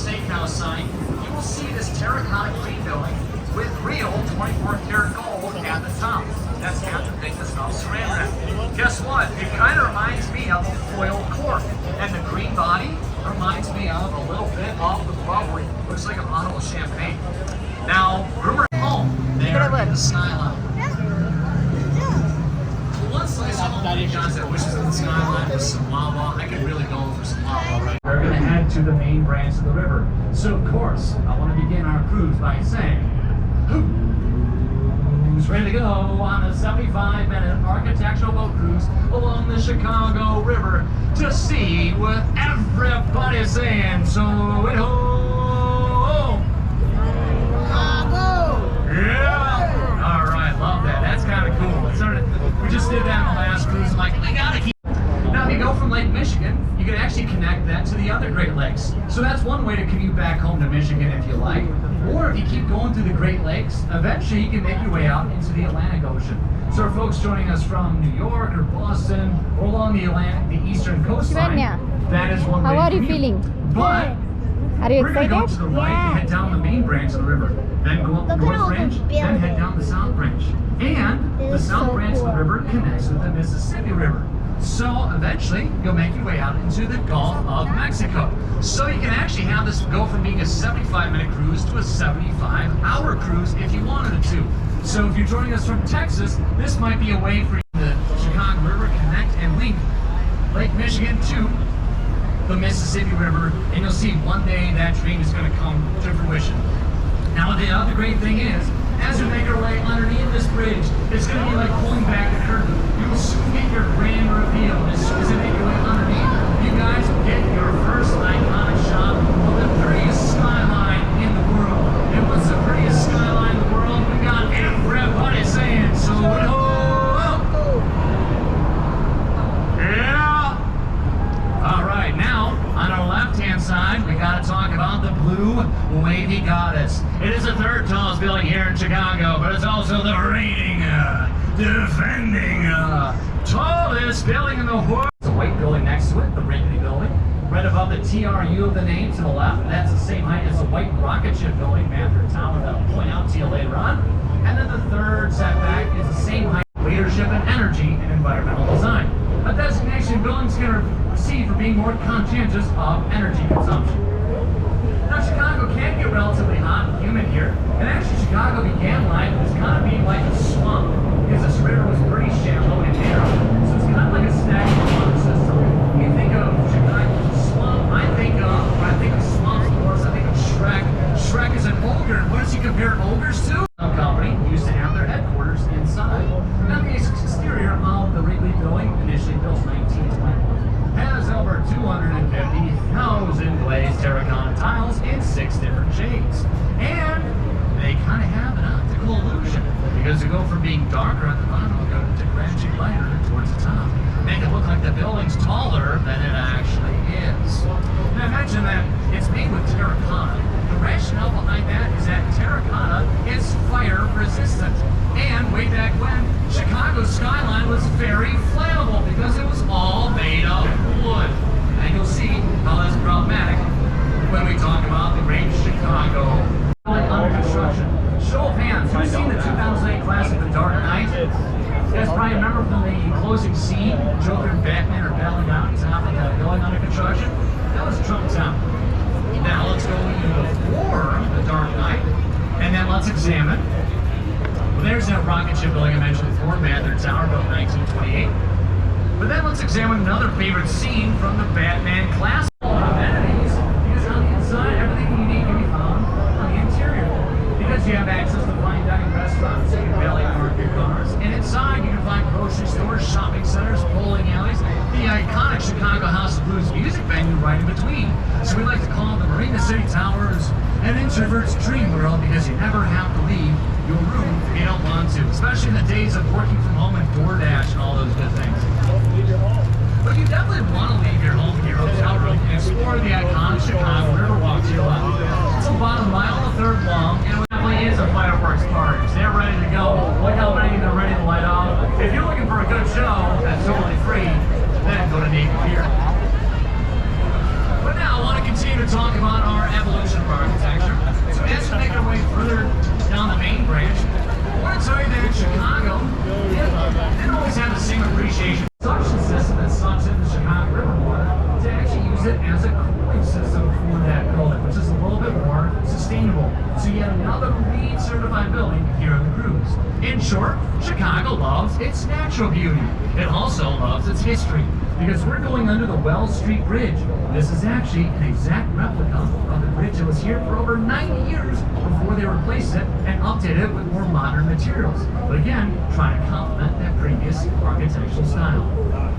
steakhouse sign, you will see this terracotta green building with real 24 karat gold at the top. That's half the thickness of saran wrap. Guess what? It kind of reminds me of a foil cork. And the green body reminds me of a little bit of the bubbly. Looks like a bottle of champagne. Now, we're at home there in the skyline. One slice of home, you guys that wishes in the skyline with some lava. I could really go for some lava right. We're going to head to the main branch of the river. So, of course, I want to begin our cruise by saying, who's ready to go on a 75-minute architectural boat cruise along the Chicago River to see what everybody's saying? So, it home. Yeah. All right, love that. That's kind of cool. We just did that on the last cruise. I'm like, we gotta keep. Now, if you go from Lake Michigan, you can actually connect that to the other Great Lakes. So that's one way to commute back home to Michigan if you like. Or if you keep going through the Great Lakes, eventually you can make your way out into the Atlantic Ocean. So for folks joining us from New York or Boston or along the eastern coastline, that is one way. How are you feeling? But are you we're going to go excited? to the right and head down the main branch of the river. Then go up the north branch, then head down the south branch. And the south branch of the river connects with the Mississippi River. So eventually, you'll make your way out into the Gulf of Mexico. So you can actually have this go from being a 75-minute cruise to a 75-hour cruise if you wanted it to. So if you're joining us from Texas, this might be a way for you to Chicago River connect and link Lake Michigan to the Mississippi River, and you'll see one day that dream is going to come to fruition. Now the other great thing is, as we make our way underneath this bridge, it's going to be like pulling back the curtain. You will soon get your grand reveal as soon as you make your way underneath. You guys will get your first iconic shot of the prettiest skyline in the world. And what's the prettiest skyline in the world? We got everybody saying, so yeah! Alright, now, on our left-hand side, we got to talk about the Blue Wavy Goddess. It is the third tallest building here in Chicago, but it's also the reigning, defending, tallest building in the world. There's a white building next to it, the Wrigley Building. Right above the TRU of the name to the left, that's the same height as the white rocket ship building, Mather Tower, that I'll point out to you later on. And then the third setback is the same height, leadership and energy and environmental design. A designation buildings can receive for being more conscientious of energy consumption. Now, Chicago can get relatively hot and humid here, and actually Chicago began life as kind of being like a swamp, because this river was pretty shallow and narrow, so it's kind of like a stagnant water system. When you think of Chicago as a swamp, when I think of swamps, of course, I think of Shrek. Shrek is an ogre. What does he compare ogres to? Some company used to have their headquarters inside. Now, the exterior of the Wrigley Building, initially built in 1921, has over 250,000 glazed terracotta tiles in 6 different shades. And they kind of have an optical illusion, because they go from being darker at the bottom to gradually lighter towards the top. Make it look like the building's taller than it actually is. Now imagine that it's made with terracotta. The rationale behind that is that terracotta is fire resistant. And way back when, Chicago's skyline was very flammable because it was all made of wood. And you'll see how that's problematic when we talk about the Great Chicago under construction. Show of hands, who's seen the 2008 classic The Dark Knight? You guys probably remember from the closing scene, Joker and Batman are battling out on top of the building under construction? That was Trump Town. Now let's go even before The Dark Knight, and then let's examine. Well, there's that rocket ship building I mentioned before, Mather Tower, built in 1928. But then let's examine another favorite scene from the Batman classic. Amenities, because on the inside, everything you need can be found on the interior. Because you have access to fine dining restaurants, you can valet park your cars. And inside, you can find grocery stores, shopping centers, bowling alleys, the iconic Chicago House of Blues music venue right in between. So we like to call the Marina City Towers an introvert's dream world, because you never have to leave your room if you don't want to, especially in the days of working from home and DoorDash and all those good things. But you definitely want to leave your home and your hotel room and explore the iconic Chicago Riverwalk to your left. It's about a mile and a third long, and it definitely is a fireworks party. So they're ready to go. Look how many they're ready to light off. If you're looking for a good show that's totally free, then go to Navy Pier. But now I want to continue to talk about our evolution cooling system for that building, which is a little bit more sustainable. So yet another LEED certified building here on the cruise. In short, Chicago loves its natural beauty. It also loves its history, because we're going under the Wells Street Bridge. This is actually an exact replica of the bridge that was here for over 90 years before they replaced it and updated it with more modern materials. But again, trying to complement that previous architectural style.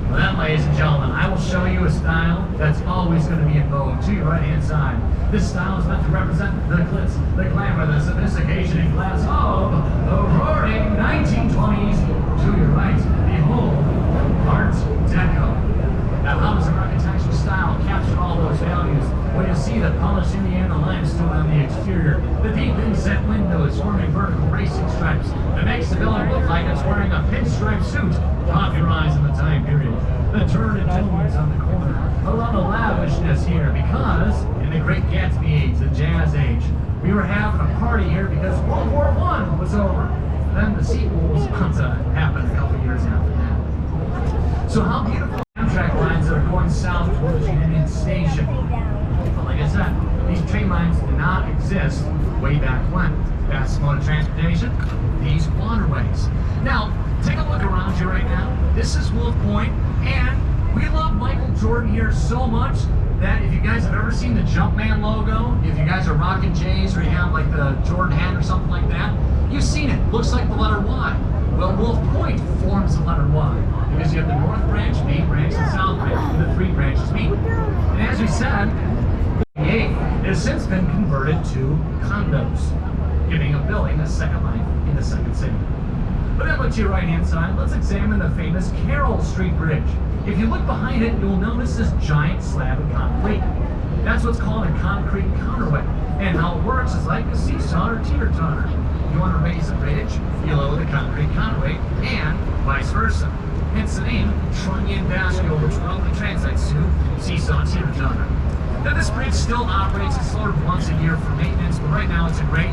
Well then, ladies and gentlemen, I will show you a style that's always going to be in vogue to your right-hand side. This style is meant to represent the glitz, the glamour, the sophistication and class of the roaring 1920s. To your right, behold, Art Deco. Now, how does an architectural style capture all those values? Well, you see the polished Indiana limestone on the exterior, the deep inset windows forming vertical racing stripes that makes the building look like it's wearing a pinstripe suit, popularized in the time period. The turreted domes on the corner. A lot of lavishness here because in the Great Gatsby age, the Jazz age, we were having a party here because World War I was over. Then the sequel was about to happen a couple years after that. So how beautiful Amtrak lines that are going south towards Union Station. But like I said, these train lines did not exist way back when. Fast mode of transportation, these waterways. Now, take a look around you right now. This is Wolf Point, and we love Michael Jordan here so much that if you guys have ever seen the Jumpman logo, if you guys are rocking J's or you have like the Jordan hat or something like that, you've seen it. Looks like the letter Y. Well, Wolf Point forms the letter Y because you have the North Branch, Main Branch, and South Branch, and the three branches meet. And as we said, the 8 has since been converted to condos, giving a building a second life in the second city. But then look to your right-hand side, let's examine the famous Carroll Street Bridge. If you look behind it, you'll notice this giant slab of concrete. That's what's called a concrete counterweight. And how it works is like a seesaw or teeter-totter. You want to raise the bridge, you lower the concrete counterweight, and vice versa. Hence the name, Trunnion Bascule, which roughly translates to seesaw teeter-totter. Now this bridge still operates sort of once a year for maintenance, but right now it's a great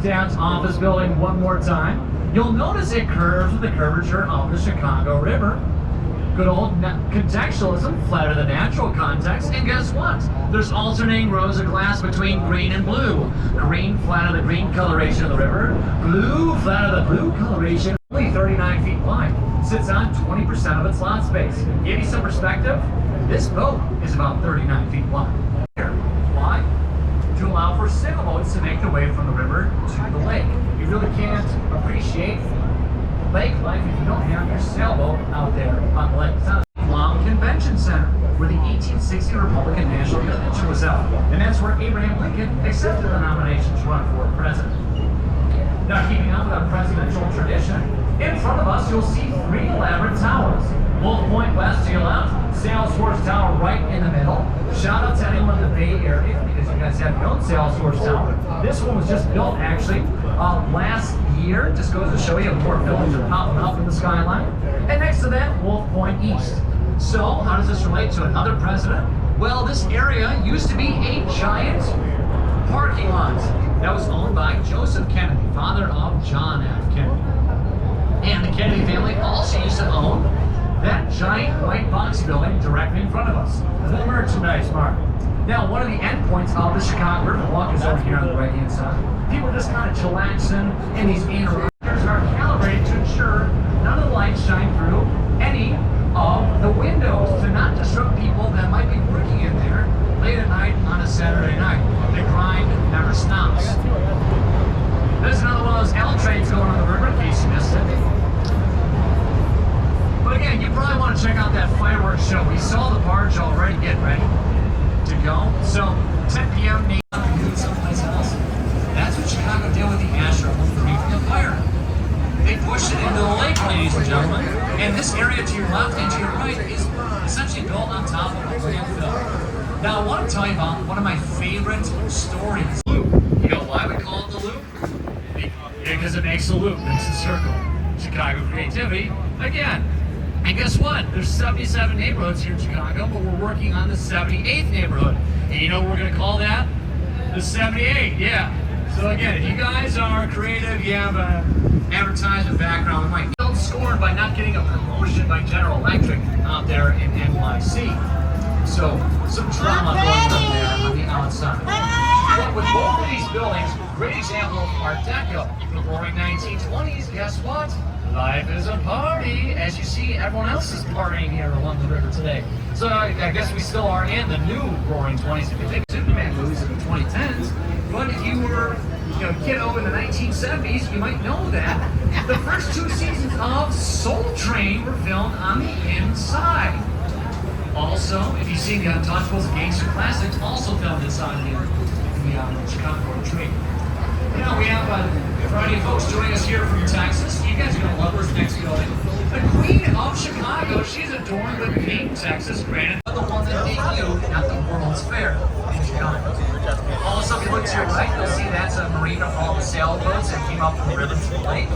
Dad's office building one more time. You'll notice it curves with the curvature of the Chicago River. Good old contextualism, flat of the natural context, and guess what? There's alternating rows of glass between green and blue. Green, flat of the green coloration of the river. Blue, flat of the blue coloration. Only 39 feet wide. Sits on 20% of its lot space. Give you some perspective, this boat is about 39 feet wide. Why? To allow for sailboats to make their way from the river to the lake. You really can't appreciate lake life if you don't have your sailboat out there on the lake. It's not a long convention center where the 1860 Republican National Convention was held. And that's where Abraham Lincoln accepted the nomination to run for president. Now, keeping on with our presidential tradition, in front of us you'll see 3 elaborate towers. Wolf Point West to your left, Salesforce Tower right in the middle. Shout out to anyone in the Bay Area because you guys have your own Salesforce Tower. This one was just built actually last year. Just goes to show you more buildings are popping up in the skyline. And next to that, Wolf Point East. So how does this relate to another president? Well, this area used to be a giant parking lot that was owned by Joseph Kennedy, father of John F. Kennedy. And the Kennedy family also used to own that giant white box building directly in front of us, the merchandise market. Now, one of the endpoints of the Chicago River Walk is over here on the right-hand side. People just kind of chillaxing, and these interrupters are calibrated to ensure none of the lights shine through any of the windows to not disrupt people that might be working in there late at night on a Saturday night. The grind never stops. There's another one of those L trains going on the river in case you missed it. show. We saw the barge already getting ready to go. So 10 p.m. maybe do someplace else. That's what Chicago did with the Astro free from the fire. They pushed it into the lake, ladies and gentlemen. And this area to your left and to your right is essentially built on top of a landfill. Now I want to tell you about one of my favorite stories. Loop. You know why we call it the loop? Because it makes a loop, makes a circle. Chicago creativity, again. And guess what? There's 77 neighborhoods here in Chicago, but we're working on the 78th neighborhood. And you know what we're going to call that? The 78, yeah. So again, if you guys are creative, you have an advertisement background, we might feel scorned by not getting a promotion by General Electric out there in NYC. So some drama going on there on the outside. But with both of these buildings, great example of Art Deco. The roaring 1920s, guess what? Life is a party. As you see, everyone else is partying here along the river today. So I guess we still are in the new roaring 20s. If you think Superman movies in the 2010s, but if you were a kiddo in the 1970s, you might know that the first 2 seasons of Soul Train were filmed on the inside. Also, if you've seen the Untouchables and Gangster Classics, also filmed inside here in the Chicago Train. Now we have a variety of folks joining us here from Texas. You guys are going to love this next building. The Queen of Chicago, she's adorned with pink Texas granite. The one that debuted at the World's Fair in Chicago. Also, if you look to your right, you'll see that's a marina for all the sailboats that came up from the river to the lake.